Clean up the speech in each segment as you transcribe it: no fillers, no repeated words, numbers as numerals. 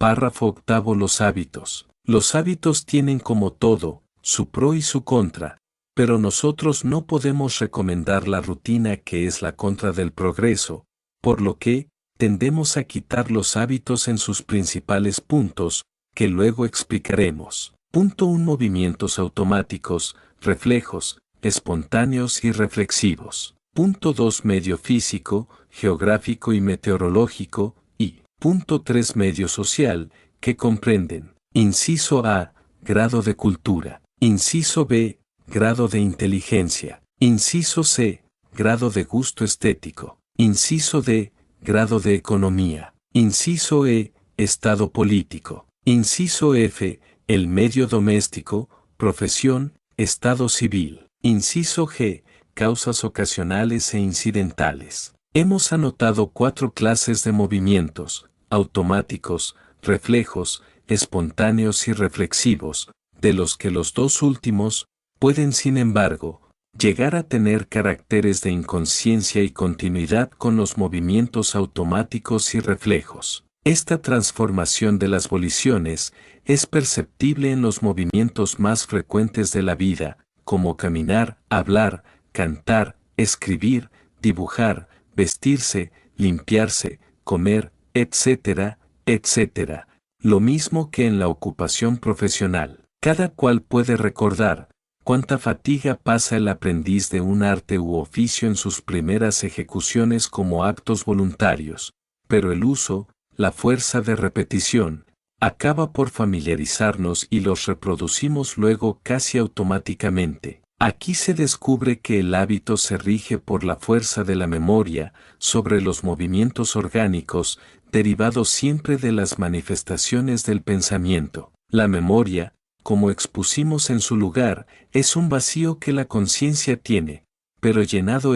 Párrafo octavo. Los hábitos. Los hábitos tienen como todo, su pro y su contra, pero nosotros no podemos recomendar la rutina que es la contra del progreso, por lo que, tendemos a quitar los hábitos en sus principales puntos, que luego explicaremos. Punto 1. Movimientos automáticos, reflejos, espontáneos y reflexivos. Punto 2. Medio físico, geográfico y meteorológico, y punto 3. Medio social, que comprenden: inciso A, grado de cultura; inciso B, grado de inteligencia; inciso C, grado de gusto estético; inciso D, grado de economía; inciso E, estado político; inciso F, el medio doméstico, profesión, estado civil; inciso G, causas ocasionales e incidentales. Hemos anotado 4 clases de movimientos: automáticos, reflejos, espontáneos y reflexivos, de los que los 2 últimos pueden, sin embargo, llegar a tener caracteres de inconsciencia y continuidad con los movimientos automáticos y reflejos. Esta transformación de las voliciones es perceptible en los movimientos más frecuentes de la vida, como caminar, hablar, cantar, escribir, dibujar, vestirse, limpiarse, comer, etcétera, etcétera. Lo mismo que en la ocupación profesional. Cada cual puede recordar cuánta fatiga pasa el aprendiz de un arte u oficio en sus primeras ejecuciones como actos voluntarios, pero el uso, la fuerza de repetición, acaba por familiarizarnos y los reproducimos luego casi automáticamente. Aquí se descubre que el hábito se rige por la fuerza de la memoria sobre los movimientos orgánicos, derivados siempre de las manifestaciones del pensamiento. La memoria, como expusimos en su lugar, es un vacío que la conciencia tiene, pero llenado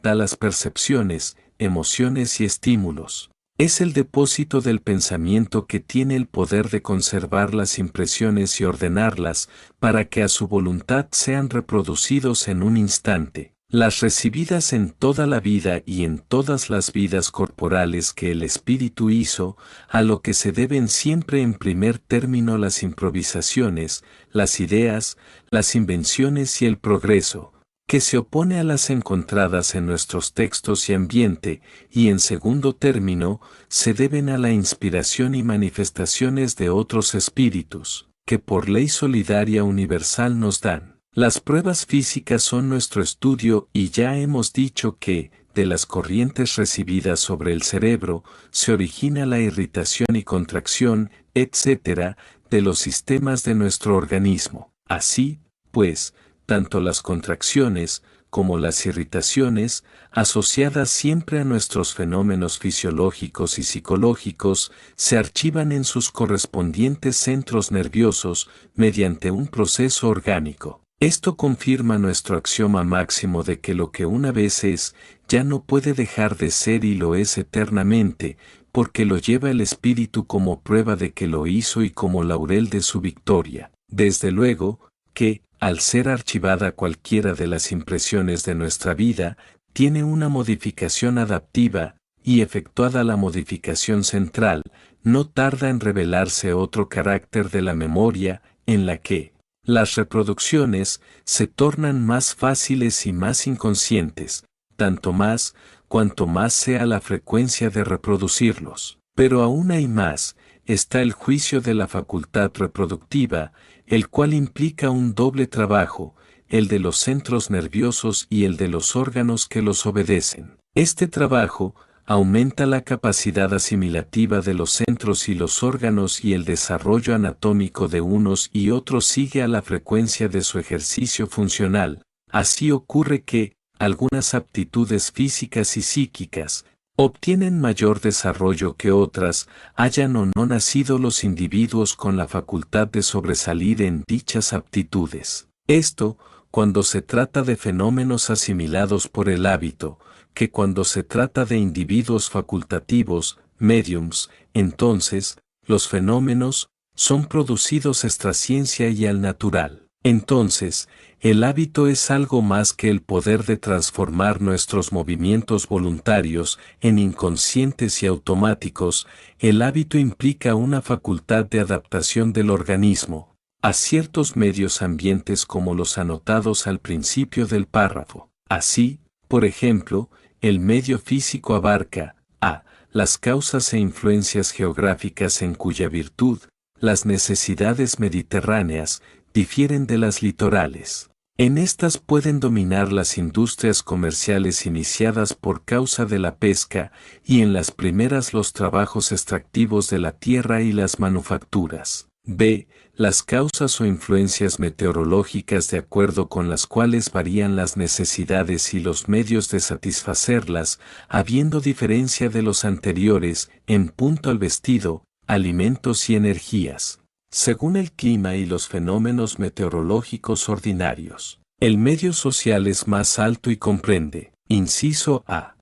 da las percepciones, emociones y estímulos. Es el depósito del pensamiento que tiene el poder de conservar las impresiones y ordenarlas para que a su voluntad sean reproducidos en un instante. Las recibidas en toda la vida y en todas las vidas corporales que el espíritu hizo, a lo que se deben siempre en primer término las improvisaciones, las ideas, las invenciones y el progreso, que se opone a las encontradas en nuestros textos y ambiente, y en segundo término, se deben a la inspiración y manifestaciones de otros espíritus, que por ley solidaria universal nos dan. Las pruebas físicas son nuestro estudio y ya hemos dicho que, de las corrientes recibidas sobre el cerebro, se origina la irritación y contracción, etc., de los sistemas de nuestro organismo. Así, pues, tanto las contracciones, como las irritaciones, asociadas siempre a nuestros fenómenos fisiológicos y psicológicos, se archivan en sus correspondientes centros nerviosos mediante un proceso orgánico. Esto confirma nuestro axioma máximo de que lo que una vez es, ya no puede dejar de ser y lo es eternamente, porque lo lleva el espíritu como prueba de que lo hizo y como laurel de su victoria. Desde luego, que, al ser archivada cualquiera de las impresiones de nuestra vida, tiene una modificación adaptiva, y efectuada la modificación central, no tarda en revelarse otro carácter de la memoria, en la que las reproducciones se tornan más fáciles y más inconscientes, tanto más, cuanto más sea la frecuencia de reproducirlos. Pero aún hay más, está el juicio de la facultad reproductiva, el cual implica un doble trabajo, el de los centros nerviosos y el de los órganos que los obedecen. Este trabajo aumenta la capacidad asimilativa de los centros y los órganos y el desarrollo anatómico de unos y otros sigue a la frecuencia de su ejercicio funcional. Así ocurre que, algunas aptitudes físicas y psíquicas, obtienen mayor desarrollo que otras, hayan o no nacido los individuos con la facultad de sobresalir en dichas aptitudes. Esto, cuando se trata de fenómenos asimilados por el hábito, que cuando se trata de individuos facultativos, mediums, entonces, los fenómenos son producidos extraciencia y al natural. Entonces, el hábito es algo más que el poder de transformar nuestros movimientos voluntarios en inconscientes y automáticos. El hábito implica una facultad de adaptación del organismo a ciertos medios ambientes como los anotados al principio del párrafo. Así, por ejemplo, el medio físico abarca a. Las causas e influencias geográficas en cuya virtud las necesidades mediterráneas difieren de las litorales. En estas pueden dominar las industrias comerciales iniciadas por causa de la pesca y en las primeras los trabajos extractivos de la tierra y las manufacturas. B. Las causas o influencias meteorológicas de acuerdo con las cuales varían las necesidades y los medios de satisfacerlas, habiendo diferencia de los anteriores en punto al vestido, alimentos y energías, según el clima y los fenómenos meteorológicos ordinarios. El medio social es más alto y comprende, inciso A,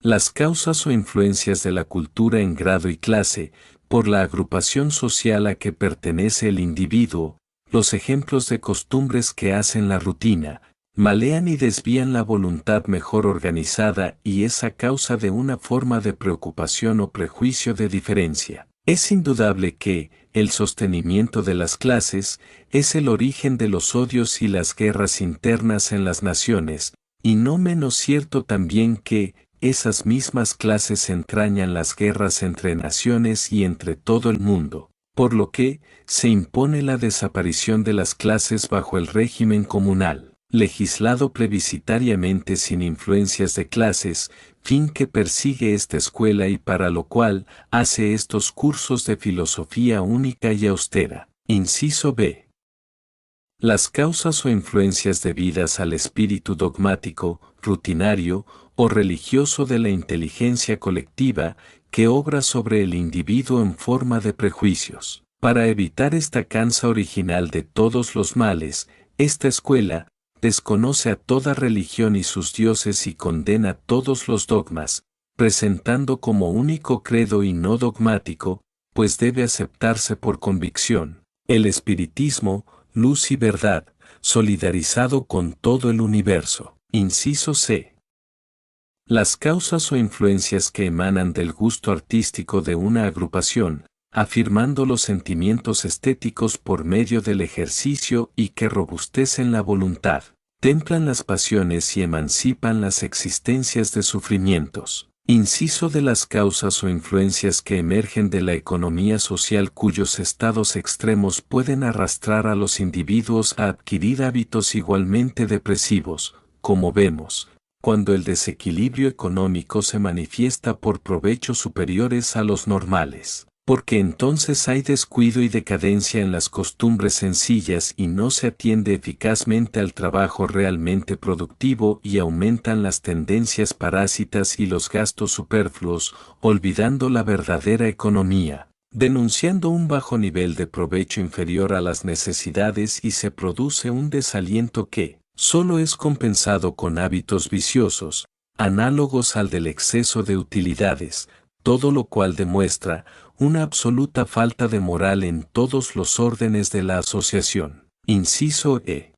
las causas o influencias de la cultura en grado y clase, por la agrupación social a que pertenece el individuo, los ejemplos de costumbres que hacen la rutina, malean y desvían la voluntad mejor organizada y es a causa de una forma de preocupación o prejuicio de diferencia. Es indudable que, el sostenimiento de las clases, es el origen de los odios y las guerras internas en las naciones, y no menos cierto también que, esas mismas clases entrañan las guerras entre naciones y entre todo el mundo, por lo que, se impone la desaparición de las clases bajo el régimen comunal, legislado plebiscitariamente sin influencias de clases, fin que persigue esta escuela y para lo cual hace estos cursos de filosofía única y austera. Inciso B. Las causas o influencias debidas al espíritu dogmático, rutinario o religioso de la inteligencia colectiva que obra sobre el individuo en forma de prejuicios. Para evitar esta causa original de todos los males, esta escuela desconoce a toda religión y sus dioses y condena todos los dogmas, presentando como único credo y no dogmático, pues debe aceptarse por convicción, el espiritismo, luz y verdad, solidarizado con todo el universo. Inciso C. Las causas o influencias que emanan del gusto artístico de una agrupación, afirmando los sentimientos estéticos por medio del ejercicio y que robustecen la voluntad, templan las pasiones y emancipan las existencias de sufrimientos. Inciso de las causas o influencias que emergen de la economía social cuyos estados extremos pueden arrastrar a los individuos a adquirir hábitos igualmente depresivos, como vemos, cuando el desequilibrio económico se manifiesta por provechos superiores a los normales, porque entonces hay descuido y decadencia en las costumbres sencillas y no se atiende eficazmente al trabajo realmente productivo y aumentan las tendencias parásitas y los gastos superfluos, olvidando la verdadera economía, denunciando un bajo nivel de provecho inferior a las necesidades y se produce un desaliento que solo es compensado con hábitos viciosos, análogos al del exceso de utilidades, todo lo cual demuestra una absoluta falta de moral en todos los órdenes de la asociación. Inciso E.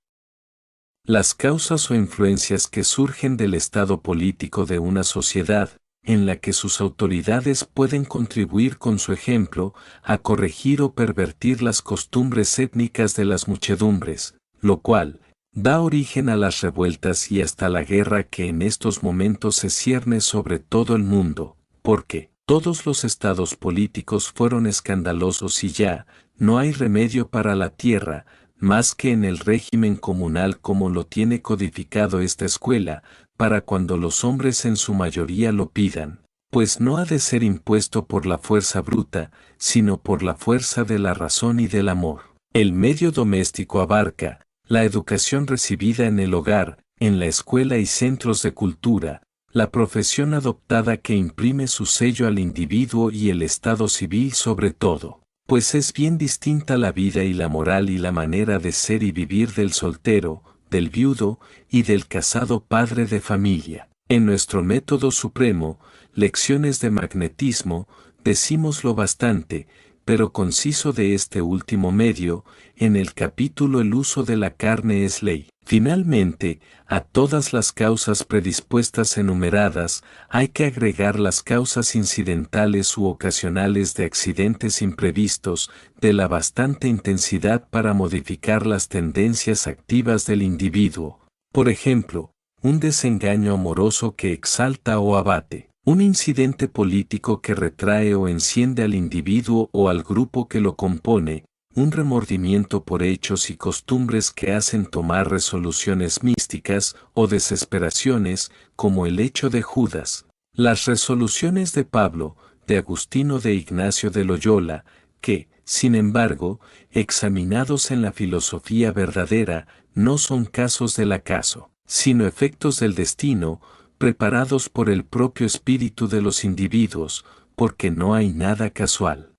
Las causas o influencias que surgen del estado político de una sociedad, en la que sus autoridades pueden contribuir con su ejemplo a corregir o pervertir las costumbres étnicas de las muchedumbres, lo cual da origen a las revueltas y hasta la guerra que en estos momentos se cierne sobre todo el mundo, porque todos los estados políticos fueron escandalosos y ya no hay remedio para la tierra, más que en el régimen comunal como lo tiene codificado esta escuela, para cuando los hombres en su mayoría lo pidan, pues no ha de ser impuesto por la fuerza bruta, sino por la fuerza de la razón y del amor. El medio doméstico abarca la educación recibida en el hogar, en la escuela y centros de cultura, la profesión adoptada que imprime su sello al individuo y el estado civil sobre todo, pues es bien distinta la vida y la moral y la manera de ser y vivir del soltero, del viudo y del casado padre de familia. En nuestro método supremo, lecciones de magnetismo, decimos lo bastante, pero conciso de este último medio, en el capítulo El uso de la carne es ley. Finalmente, a todas las causas predispuestas enumeradas, hay que agregar las causas incidentales u ocasionales de accidentes imprevistos, de la bastante intensidad para modificar las tendencias activas del individuo. Por ejemplo, un desengaño amoroso que exalta o abate. Un incidente político que retrae o enciende al individuo o al grupo que lo compone, un remordimiento por hechos y costumbres que hacen tomar resoluciones místicas o desesperaciones, como el hecho de Judas. Las resoluciones de Pablo, de Agustino, de Ignacio de Loyola, que, sin embargo, examinados en la filosofía verdadera, no son casos del acaso, sino efectos del destino, preparados por el propio espíritu de los individuos, porque no hay nada casual.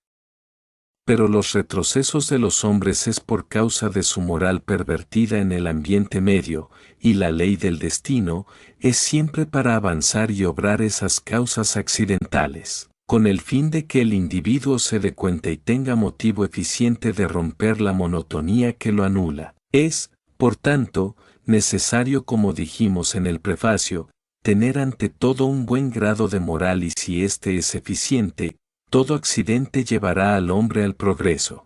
Pero los retrocesos de los hombres es por causa de su moral pervertida en el ambiente medio, y la ley del destino es siempre para avanzar y obrar esas causas accidentales, con el fin de que el individuo se dé cuenta y tenga motivo eficiente de romper la monotonía que lo anula. Es, por tanto, necesario, como dijimos en el prefacio, tener ante todo un buen grado de moral, y si éste es eficiente, todo accidente llevará al hombre al progreso.